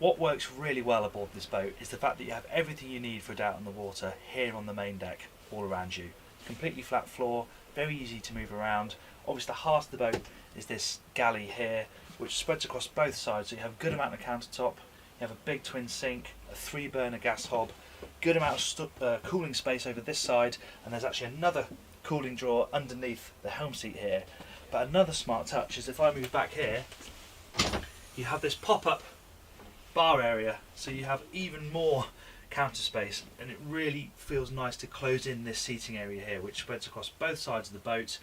What works really well aboard this boat is the fact that you have everything you need for a day out on the water here on the main deck, all around you. Completely flat floor, very easy to move around. Obviously the heart of the boat is this galley here, which spreads across both sides, so you have a good amount of countertop, you have a big twin sink, a 3-burner gas hob, good amount of cooling space over this side, and there's actually another cooling drawer underneath the helm seat here. But another smart touch is if I move back here, you have this pop-up bar area, so you have even more counter space, and it really feels nice to close in this seating area here, which spreads across both sides of the boat.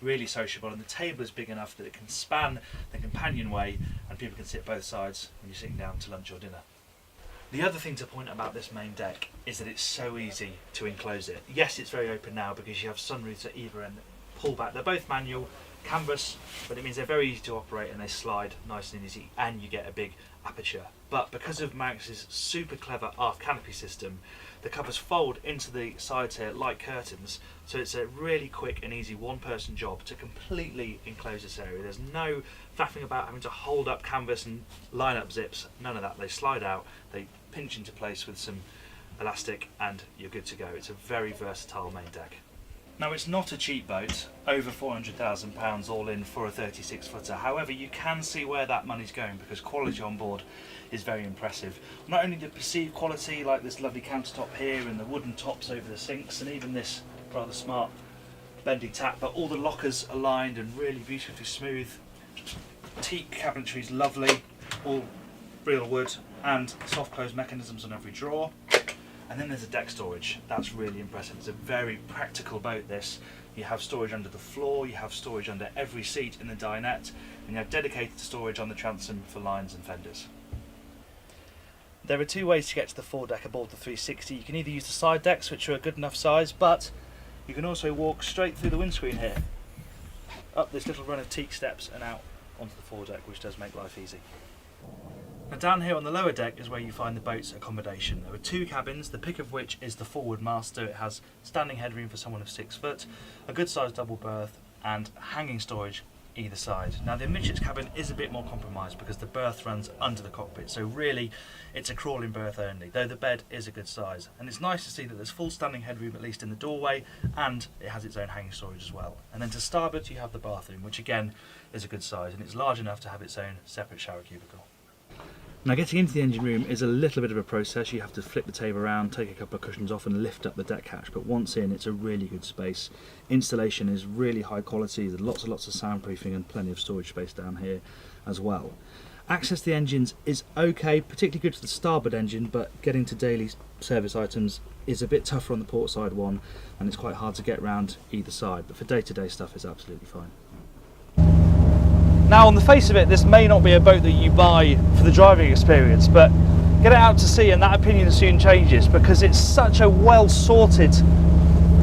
Really sociable, and the table is big enough that it can span the companionway and people can sit both sides when you're sitting down to lunch or dinner. The other thing to point about this main deck is that it's so easy to enclose it. Yes, it's very open now because you have sunroofs at either end, pull back. They're both manual, canvas, but it means they're very easy to operate and they slide nice and easy, and you get a big aperture. But because of Marex's super clever aft canopy system, the covers fold into the sides here like curtains, so it's a really quick and easy one-person job to completely enclose this area. There's no faffing about having to hold up canvas and line up zips, none of that. They slide out, they pinch into place with some elastic, and you're good to go. It's a very versatile main deck. Now, it's not a cheap boat, over £400,000 all in for a 36-footer. However, you can see where that money's going because quality on board is very impressive. Not only the perceived quality, like this lovely countertop here and the wooden tops over the sinks and even this rather smart bendy tap, but all the lockers are lined and really beautifully smooth. Teak cabinetry is lovely, all real wood, and soft close mechanisms on every drawer. And then there's a deck storage. That's really impressive. It's a very practical boat, this. You have storage under the floor, you have storage under every seat in the dinette, and you have dedicated storage on the transom for lines and fenders. There are two ways to get to the foredeck aboard the 360. You can either use the side decks, which are a good enough size, but you can also walk straight through the windscreen here, up this little run of teak steps and out onto the foredeck, which does make life easy. Now, down here on the lower deck is where you find the boat's accommodation. There are two cabins, the pick of which is the forward master. It has standing headroom for someone of 6 foot, a good sized double berth, and hanging storage either side. Now, the amidships cabin is a bit more compromised because the berth runs under the cockpit, so really it's a crawling berth only, though the bed is a good size. And it's nice to see that there's full standing headroom, at least in the doorway, and it has its own hanging storage as well. And then to starboard you have the bathroom, which again is a good size, and it's large enough to have its own separate shower cubicle. Now, getting into the engine room is a little bit of a process. You have to flip the table around, take a couple of cushions off and lift up the deck hatch, but once in, it's a really good space. Installation is really high quality, there's lots and lots of soundproofing and plenty of storage space down here as well. Access to the engines is okay, particularly good to the starboard engine, but getting to daily service items is a bit tougher on the port side one, and it's quite hard to get round either side, but for day-to-day stuff it's absolutely fine. Now, on the face of it, this may not be a boat that you buy for the driving experience, but get it out to sea and that opinion soon changes because it's such a well sorted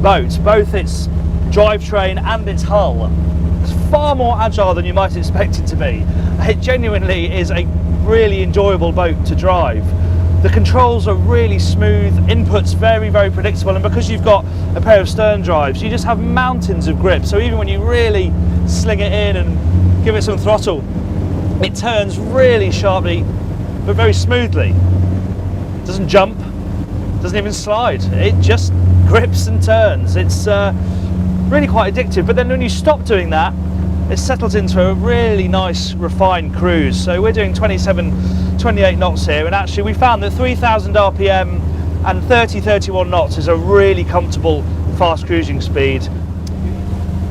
boat, both its drivetrain and its hull. It's far more agile than you might expect it to be. It genuinely is a really enjoyable boat to drive. The controls are really smooth, inputs very, very predictable, and because you've got a pair of stern drives, you just have mountains of grip. So even when you really sling it in and give it some throttle, it turns really sharply but very smoothly. It doesn't jump, doesn't even slide, it just grips and turns. It's really quite addictive, but then when you stop doing that, it settles into a really nice refined cruise. So we're doing 28 knots here, and actually we found that 3000 RPM and 31 knots is a really comfortable fast cruising speed.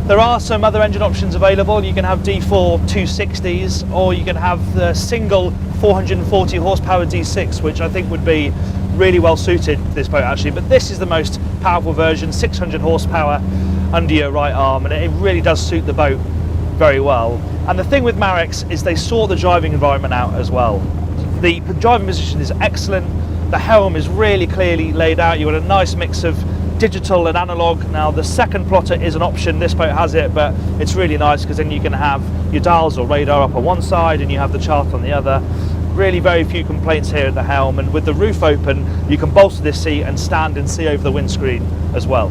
There are some other engine options available. You can have D4 260s, or you can have the single 440 horsepower D6, which I think would be really well suited to this boat actually, but this is the most powerful version, 600 horsepower under your right arm, and it really does suit the boat very well. And the thing with Marex is they sort the driving environment out as well. The driving position is excellent, the helm is really clearly laid out, you've got a nice mix of digital and analog. Now, the second plotter is an option, this boat has it, but it's really nice because then you can have your dials or radar up on one side and you have the chart on the other. Really very few complaints here at the helm, and with the roof open you can bolster this seat and stand and see over the windscreen as well.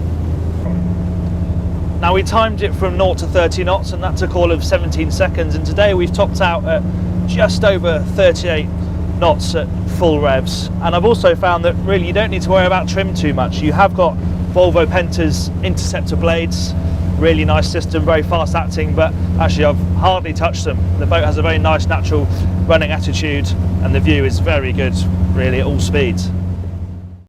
Now, we timed it from 0 to 30 knots and that took all of 17 seconds, and today we've topped out at just over 38 knots at full revs. And I've also found that really you don't need to worry about trim too much. You have got Volvo Penta's interceptor blades, really nice system, very fast acting, but actually I've hardly touched them. The boat has a very nice natural running attitude and the view is very good really at all speeds.